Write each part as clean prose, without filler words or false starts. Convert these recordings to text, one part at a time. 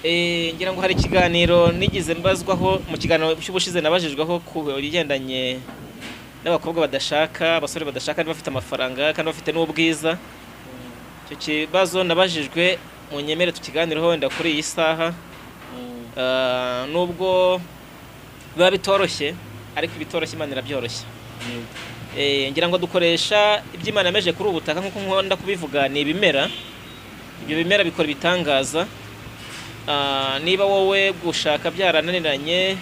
ngira ngo hari ikiganiro nigize mbazwaho mu kiganiro cy'ubushize nabajijweho ku bigendanye n'abakobwa badashaka, abasore badashaka bafite amafaranga kandi bafite n'ubwiza. Icyo kibazo nabajijwe mu nyemere tukiganiraho wenda kuri iyi saha. Nubwo biba bitoroshye ariko ibitoroshye Imana irabyoroshye. Ngira ngo dukoresha iby'Imana yameje kuri ubutaka nk'uko nkunda kubivuga, ni ibimera. Ibyo bimera bikora ibitangaza. Niba wowe gushaka byarananiranye,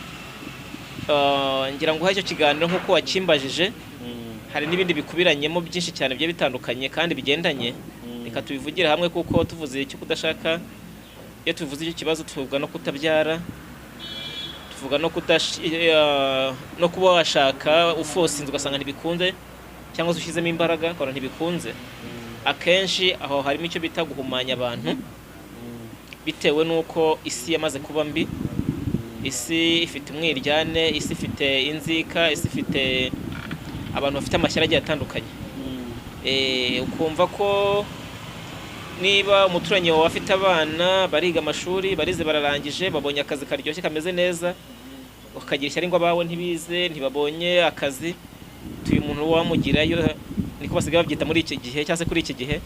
ngira ngo icyo kiganiro nk'uko wakimbajije, hari n'ibindi bikubiranyemo byinshi cyane bye bitandukanye kandi bigendanye. Reka tubivugire hamwe kuko tuvuze icyo kudashaka, iyo tuvuze icyo kibazo tuvuga no kutabyara, tuvuga no kuba washaka ufosinze ugasanga ntibikunze cyangwa se ushyizemo imbaraga ukabona ntibikunze. Akenshi aho harimo icyo bita guhumanya abantu bitewe n'uko isi yamaze kuba mbi. Isi ifite umwiryane, isi ifite inzika, isi ifite abantu bafite amashyira agiye atandukanye. Ukumva ko niba umuturanyi wawe afite abana bariga amashuri, barize bararangije, babonye akazi karyoshye kameze neza, ukagira ishyari ngo abawe ntibize, ntibabonye akazi, tuye umuntu wamugirayo, niko basigaye babyita muri iki gihe cyangwa se kuri iki gihe,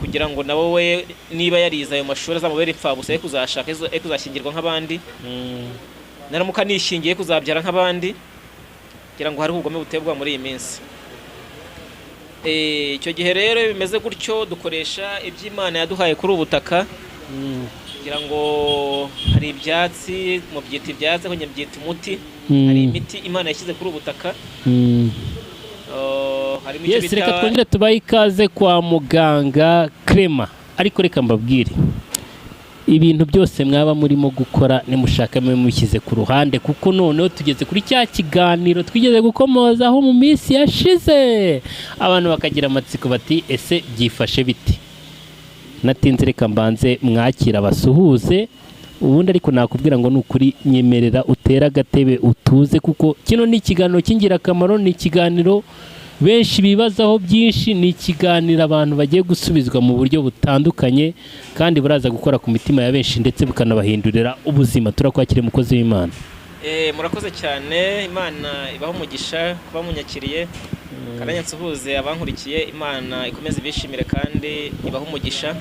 kugira ngo na wowe niba yarize ayo mashuri azamubere impfabusa, kuzashaka kuzashyingirwa nk'abandi, naramuka nishingiye kuzabyara nk'abandi, kugira ngo hari ubugome butebwa muri iyi minsi. Icyo gihe rero bimeze gutyo dukoresha iby'Imana yaduhaye kuri ubutaka. Kugira ngo hari ibyatsi mu byita ibyatsi, aho nyabyita umuti. Hari imiti Imana yashyize kuri ubutaka. Yes, reka twongere tubaye ikaze kwa muganga Clement. Ariko reka mbabwire, ibintu byose mwaba murimo gukora nimushaka mwe mushyize ku ruhande, kuko noneho tugeze kuri cya kiganiro twigeze gukomozaho mu minsi yashize, abantu bakagira amatsiko bati ese byifashe biti. Natinze reka mbanze mwakira basuhuze, ubundi ariko nakubwira ngo nukuri nyemerera utera agatebe utuze, kuko kino ni ikiganiro cy'ingirakamaro, ni ikiganiro benshi bibazaho byinshi, ni ikiganiro abantu bagiye gusubizwa mu buryo butandukanye kandi buraza gukora ku mitima ya benshi ndetse bukanabahindurira ubuzima. Turakwakira umukozi w'Imana. Murakoze cyane, Imana ibaho umugisha kuba munyakiriye. Kandi nsuhuze abankurikiye, Imana ikomeze ibishimire kandi ibaho umugisha.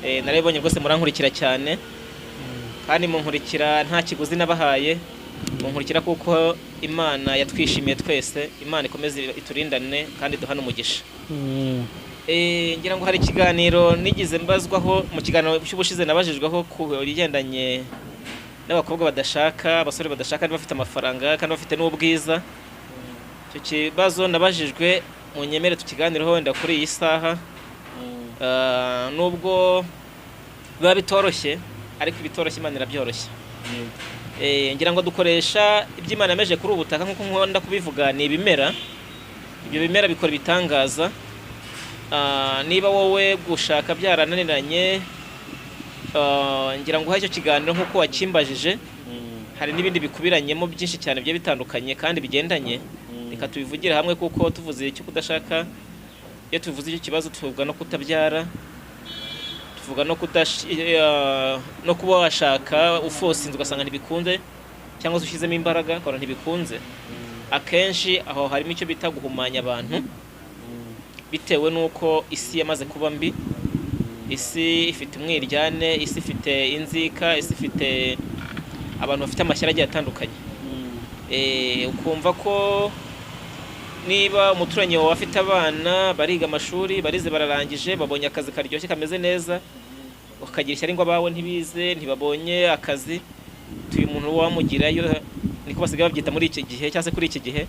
Narebonye rwose murankurikira cyane kandi munkurikira nta kiguzi nabahaye, munkurikira kuko Imana yatwishimiye twese. Imana ikomeze iturindane kandi duhana umugisha. Ngira ngo hari ikiganiro nigize mbazwaho mu kiganiro cy'ubushize nabajijweho ku bigendanye n'abakobwa badashaka, abasore badashaka bafite amafaranga kandi bafite n'ubwiza. Icyo kibazo nabajijwe mu nyemere tukiganiraho wenda kuri iyi saha. Nubwo biba bitoroshye ariko ibitoroshye Imana irabyoroshye. Ngira ngo dukoresha iby'Imana yameje kuri ubutaka nk'uko nkunda kubivuga, ni ibimera. Ibyo bimera bikora ibitangaza. Niba wowe gushaka byarananiranye, ngira ngo icyo kiganiro nk'uko wakimbajije, hari n'ibindi bikubiranyemo byinshi cyane bye bitandukanye kandi bigendanye. Reka tubivugire hamwe kuko tuvuze icyo kudashaka, iyo tuvuze icyo kibazo tuvuga no kutabyara, tuvuga no kuba washaka ufosinze ugasanga ntibikunze cyangwa se ushyizemo imbaraga ukabona ntibikunze. Akenshi aho harimo icyo bita guhumanya abantu bitewe n'uko isi yamaze kuba mbi. Isi ifite umwiryane, isi ifite inzika, isi ifite abantu bafite amashyira agiye atandukanye. Ukumva ko niba umuturanyi wawe afite abana bariga amashuri, barize bararangije, babonye akazi karyoshye kameze neza, ukagira ishyari ngo abawe ntibize, ntibabonye akazi, tuye umuntu wamugirayo, niko basigaye babyita muri iki gihe cyangwa se kuri iki gihe,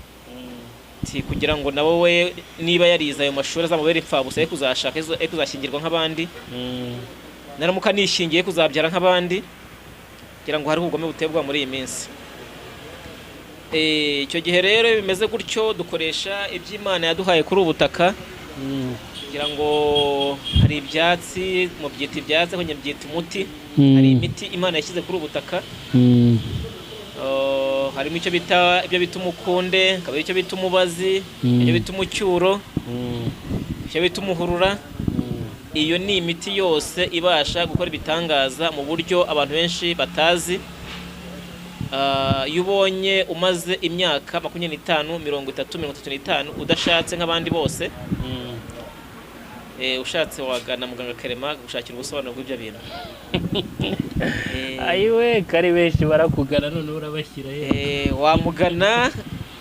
kugira ngo na wowe niba yarize ayo mashuri azamubere impfabusa, kuzashaka kuzashyingirwa nk'abandi, naramuka nishingiye kuzabyara nk'abandi, kugira ngo hari ubugome butebwa muri iyi minsi. Icyo gihe rero bimeze gutyo dukoresha iby'Imana yaduhaye kuri ubutaka. Kugira ngo hari ibyatsi mu byita ibyatsi, aho nyabyita umuti. Hari imiti Imana yashyize kuri ubutaka. Harimo ibyo bita umukunde, hakaba icyo bita umubazi, ibyo bita umucyuro, icyo bita umuhurura, iyo ni imiti yose ibasha gukora ibitangaza mu buryo abantu benshi batazi. Iyo ubonye umaze imyaka 25, 30, 35 udashatse nk'abandi bose, ushatse wagana muganga Clement gushakira ubusobanuro bw'ibyo bintu. ayiwe kari benshi barakugana none urabashyira he? Wamugana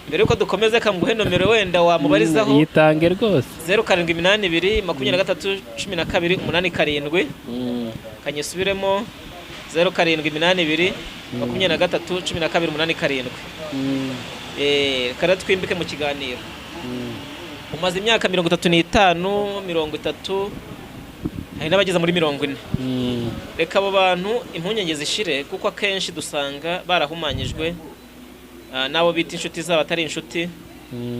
mbere yuko dukomeze kamuguhe nomero wenda wamubarizaho. Yitange rwose. 0782 23 12 87. Kanyisubiremo 0782 23 12 87. Kara twimbike mu kiganiro. Umaze imyaka 35, 30, hari n'abageza muri 40. Reka abo bantu impunyenge zishire, kuko akenshi dusanga barahumanyijwe nabo bita inshuti zabo atari inshuti,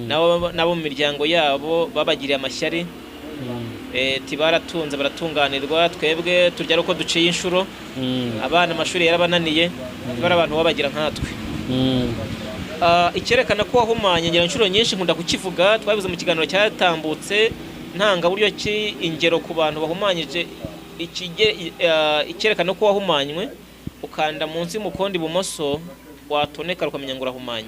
nabo mu miryango yabo babagiriye amashyari. Baratunze baratunganirwa, twebwe turya uko duciye inshuro, abana amashuri yarabananiye, bari abantu babagira nkatwe. Icyerekana ko wahumanye ngira inshuro nyinshi nkunda kukivuga, twabivuze mu kiganiro cyatambutse ntanga buryo ki ingero ku bantu bahumanyije. Icyerekana ko wahumanywe, ukanda munsi y'umukondo ibumoso watoneka ukamenya ngo urahumanye.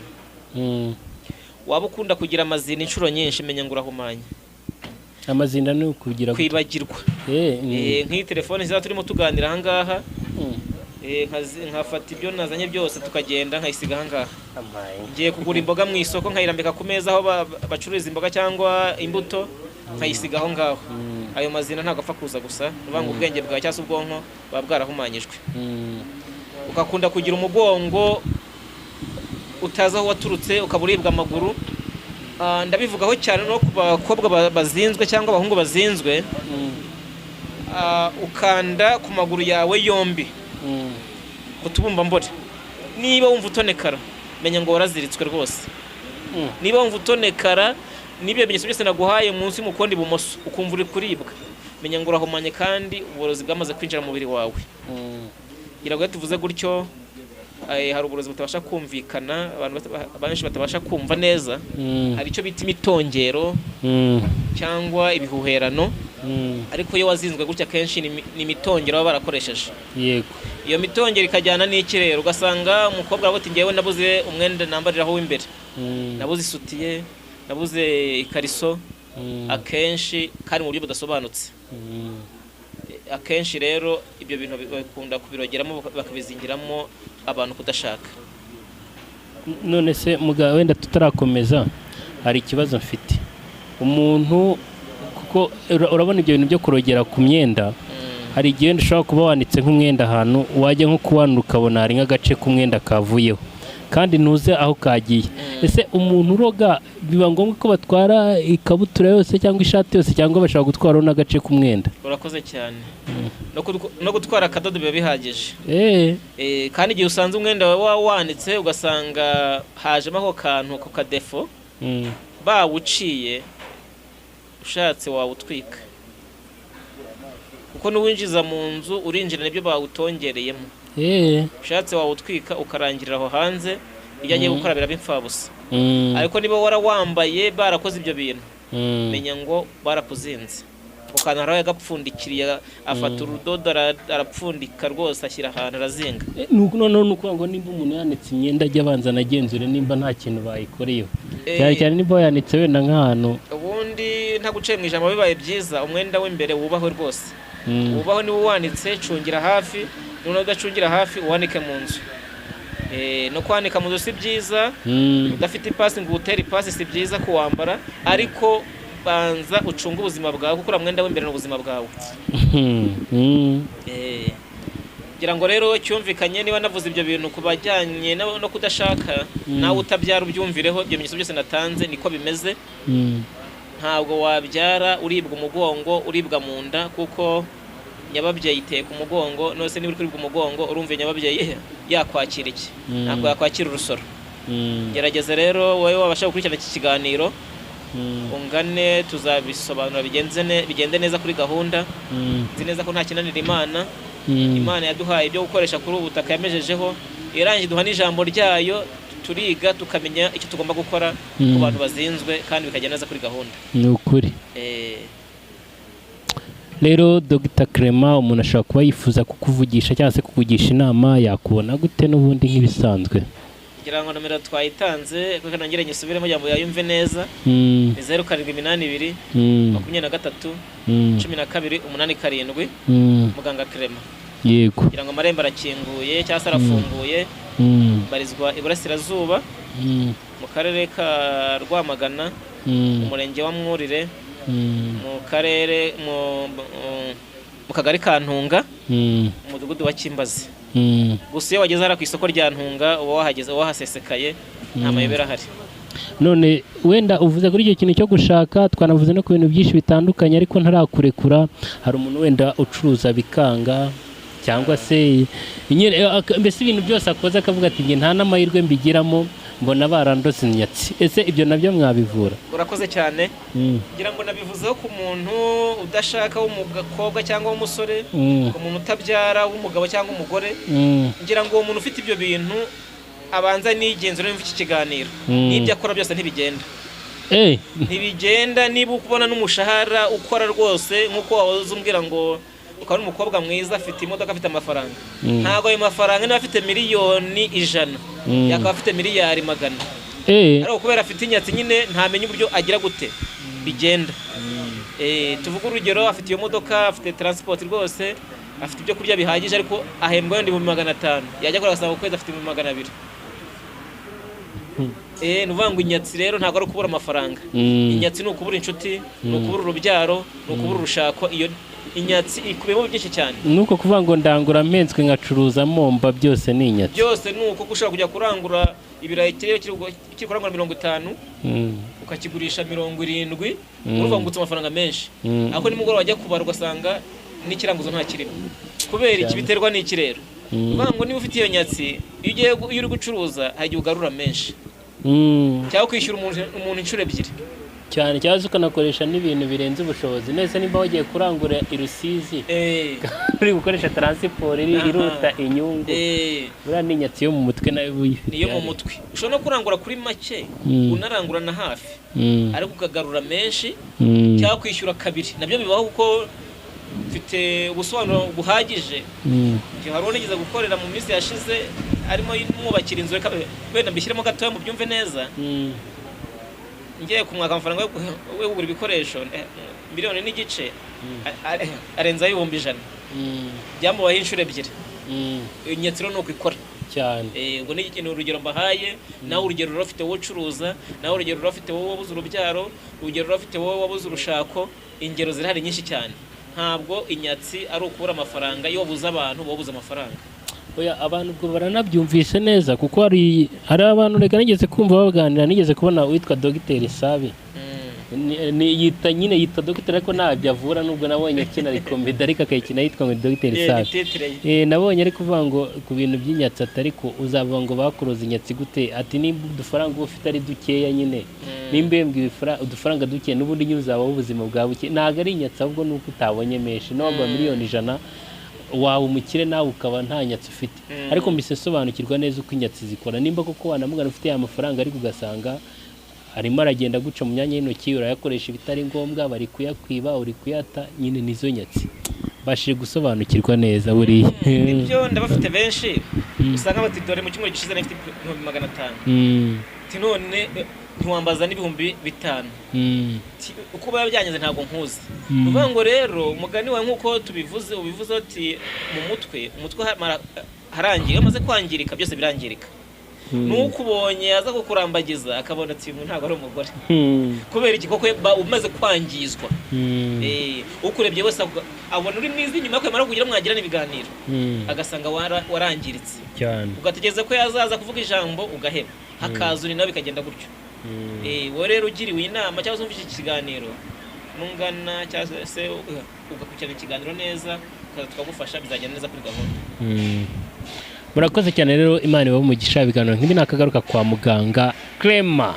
Waba ukunda kugira amazina inshuro nyinshi, menya ngo urahumanye. Amazina ni ukugira kwibagirwa. Nk'iyi telefone ziza turimo tuganira aha ngaha, nkafata ibyo nazanye byose tukagenda nkayisiga aha ngaha. Ngiye kugura imboga mu isoko nkayirambika ku meza aho bacururiza imboga cyangwa imbuto, nkayisiga aho ngaho. Ayo mazina ntabwo apfa kuza gusa, ubanga ubwenge bwawe cyangwa ubwonko buba bwarahumanyijwe. Ukakunda kugira umugongo utazi aho waturutse, ukaburibwa amaguru. Ndabivugaho cyane no ku bakobwa bazinzwe cyangwa abahungu bazinzwe. Ukanda ku maguru yawe yombi, kutubumba mbore. Niba wumva utonekara, menya ngo waraziritswe rwose. Niba wumva utonekara, nibyo bimenyetso byose naguhaye munsi y'umukondo ibumoso, ukumva uri kuribwa, menya ngo urahumanye kandi uburozi bwamaze kwinjira mu mubiri wawe. Irago tuvuze gutyo, hari uburozi butabasha kumvikana, abantu benshi batabasha kumva neza. Hari icyo bita imitongero cyangwa ibihuherano. Ariko iyo wazinzwe gutya kenshi ni imitongero baba barakoresheje. Yego. Iyo mitongero ikajyana n'ikirere, ugasanga umukobwa aravuga ati ngewe nabuze umwenda nambariraho w'imbere, nabuze isutiye, nabuze ikariso. Akenshi kandi mu buryo budasobanutse. Akenshi rero ibyo bintu bakunda kubirogeramo bakabizingiramo abantu kudashaka. None se muga wenda tutarakomeza, hari ikibazo mfite. Umuntu kuko urabona ibyo bintu byo kurogera ku myenda, hari igihe ushobora kuba wanitse nk'umwenda ahantu, wajya nko kuwanura ukabona hari nk'agace k'umwenda kavuyeho kandi ntuze aho kagiye. Ese umuntu uroga biba ngombwa ko batwara ikabutura yose cyangwa ishati yose, cyangwa bashaka gutwaraho n'agace k'umwenda? Urakoze cyane. No gutwara akadodo biba bihagije. Kandi igihe usanze umwenda wawe wanitse ugasanga hajemo ako kantu ku kadefo, bawuciye, ushatse wawutwika, kuko n'uwinjiza mu nzu urinjira n'ibyo bawutongereyemo. Ushatse wawutwika ukarangirira aho hanze, iyo agiye gukora biraba imfabusa. Ariko niba warawambaye barakoze ibyo bintu, menya ngo barakuzinze. Ukana haraye agapfundikiriye, afata urudodo arapfundika rwose, ashyira ahantu arazinga. Noneho nuko ngo nimba umuntu yanitse imyenda ajya abanza nagenzure nimba nta kintu bayikoreyeho, cyane cyane nimba yanitse wenda nk'ahantu. Ubundi nta guciye mu ijambo bibaye byiza, umwenda w'imbere wubahwe rwose. Wubahwe niba wanitse, cungira hafi. Noneho udacungira hafi uwanike mu nzu. No kwanika mu nzu si byiza, udafite ipasi ngo utere ipasi si byiza kuwambara, ariko banza ucunga ubuzima bwawe, kuko uramwenda w'imbere n'ubuzima bwawe. Ngira ngo rero cyumvikanye, niba navuze ibyo bintu kubajyanye no kudashaka, nawe utabyara ubyumvireho. Ibyo bimenyetso byose natanze niko bimeze. Ntabwo wabyara uribwa umugongo, uribwa mu nda, kuko nyababyeyi iteye ku mugongo. Nose niba uri kuribwa umugongo, urumva nyababyeyi yakwakira iki? Ntabwo yakwakira urusoro. Gerageza rero wowe wabasha gukurikirana iki kiganiro, ungane tuzabisobanura bigende neza kuri gahunda. Nzi neza ko nta kinanira Imana. Imana yaduhaye ibyo gukoresha kuri ubu butaka yamejejeho, irangije duha n'ijambo ryayo, turiga tukamenya icyo tugomba gukora ku bantu bazinzwe, kandi bikajya neza kuri gahunda. Ni ukuri. rero Dr Clement umuntu ashobora kuba yifuza kukuvugisha cyangwa se kukugisha inama yakubona gute n'ubundi nk'ibisanzwe? ngira ngo nomero twayitanze kuko nangire nyisubiremo kugira ngo yayumve neza. Ni 0782 23 12 87 muganga Clement. Yego. Ngira ngo amarembo arakinguye cyangwa se arafunguye. Barizwa Iburasirazuba mu karere ka Rwamagana, umurenge wa Mwurire, mu karere mu kagari ka Ntunga, umudugudu wa Kimbazi. Gusa iyo wageze hara ku isoko rya Ntunga uba wahageze wahasesekaye nta mayobera ahari. None wenda uvuze kuri icyo kintu cyo gushaka, twanavuze no ku bintu byinshi bitandukanye, ariko ntarakurekura. Hari umuntu wenda ucuruza bikanga cyangwa se mbese ibintu byose akoze akavuga ati nge nta n'amahirwe mbigiramo, mbona barandose inyatsi. Ese ibyo nabyo mwabivura? Urakoze cyane. Ngira ngo nabivuzeho ku muntu udashaka w'umukobwa cyangwa w'umusore, umuntu utabyara w'umugabo cyangwa umugore. Ngira ngo uwo muntu ufite ibyo bintu abanza n'igenzura n'imva iki kiganiro. N'ibyo akora byose ntibigenda. Ntibigenda niba ukubona n'umushahara ukora rwose nk'uko wahoze umbwira ngo ukaba ari umukobwa mwiza afite imodoka afite amafaranga. Ntabwo ayo mafaranga niba afite miliyoni 100 yakaba afite miliyari 100. Ariko kubera afite inyatsi nyine ntamenye uburyo agira gute bigenda. Tuvuga urugero, afite iyo modoka, afite transport rwose, afite ibyo kurya bihagije, ariko ahembwa yandi 500. Yajya kora gasaba kwezi afite 200. Nuvuga ngo inyatsi rero ntabwo ari ukubura amafaranga. Inyatsi ni ukubura inshuti, ni ukubura urubyaro, ni ukubura urushako. Iyo inyatsi ikubiyemo byinshi cyane. Nuko kuvuga ngo ndangura mpenswe ngacuruza momba byose ni inyatsi. Byose nuko ushobora kujya kurangura ibirayi kiri kurangura 50 ukakigurisha 70, urumva ngutse amafaranga menshi. Ako nimugoro wajya kubara ugasanga n'ikiranguzo nta kirimo. Kubera iki biterwa n'ikirero. Uvuga ngo niba ufite iyo nyatsi iyo uri gucuruza hagiye ugarura menshi. Cyangwa kwishyura umuntu inshuro ebyiri cyane, cyangwa ukanakoresha n'ibintu birenze ubushobozi. Nese nimba wagiye kurangura i Rusizi uri gukoresha transport iruta inyungu, buriya ni inyatsi yo mu mutwe nayo uyifite. Niyo mu mutwe ushobora no kurangura kuri make unarangura na hafi, ariko ukagarura menshi cyangwa kwishyura kabiri. Nabyo bibaho kuko mfite ubusobanuro buhagije. Hari unigeze gukorera mu minsi yashize arimo mwubakira inzu, wenda mbishyiremo gatoya mu byumve neza. Ngiye kumwaka amafaranga yo kugura ibikoresho 1.5 miliyoni arenza y'ibihumbi 100. Byamubaye inshuro ebyiri. Inyatsi rero nuko ikora cyane. Ngo ni ikintu urugero mbahaye, nawe urugero rufite wowe ucuruza, nawe urugero rufite wowe wabuze urubyaro, urugero rufite wowe wabuze urushako. Ingero zirahari nyinshi cyane. Ntabwo inyatsi ari ukubura amafaranga, iyo wabuze abantu babuze amafaranga. Oya, abantu ubwo baranabyumvise neza kuko hari abantu reka nigeze kumva baganira, nigeze kubona witwa Dr Sabi. Yita Dr ariko ntabyo avura, nubwo nabonye akina comedy ariko akayikina yitwa ngo Dr Sabi. Nabonye ari kuvuga ngo ku bintu by'inyatsi ariko uzavuga ngo bakuroza inyatsi gute, ati nimba udufaranga ufite ari dukeya nyine, nimbembwe udufaranga duke n'ubundi nyine uzaba ubuzima bwawe buke. Ntabwo ari inyatsi ahubwo nuko utabonye menshi. Nubwo miliyoni 100 wawe umukire nawe ukaba nta nyatsi ufite. Ariko mbise sobanukirwa neza uko inyatsi zikora. Nimba koko wanamugana ufite ya mafaranga ariko ugasanga arimo aragenda guca mu myanya y'intoki, urayakoresha ibitari ngombwa, bari kuyakwiba, uri kuyata, nyine nizo nyatsi. Bashije gusobanukirwa neza buriya. Ibyo ndabafite benshi usanga bati dore mu cyumweru gishize nafite 500. None ntiwambaza n'ibihumbi 5. Uko babyanyeze ntabwo nkuzi. Uvuga ngo rero umugani wa nkuko tubivuze ubivuze ati mu mutwe harangiye, amaze kwangirika byose birangirika. Nuko ubonye aza kukurambagiza akabona ati umuntu ntabwo ari umugore. Kubera iki koko umaze kwangizwa. Ukurebye wese abona uri mwiza inyuma ko yamara kugira mwagira n'ibiganiro, agasanga warangiritse cyane. Ugategeza ko yazaza kuvuga ijambo ugaheba, hakazuri nawe bikagenda gutyo. Wowe rero ugiriwe inama cyangwa umvise iki kiganiro nungana cyangwa se ugakurikirana ikiganiro neza, tukagufasha bizagenda neza kuri gahunda. Murakoze cyane rero, Imana ibahe umugisha. Ibiganiro nk'ibi nakagaruka kwa muganga Clement.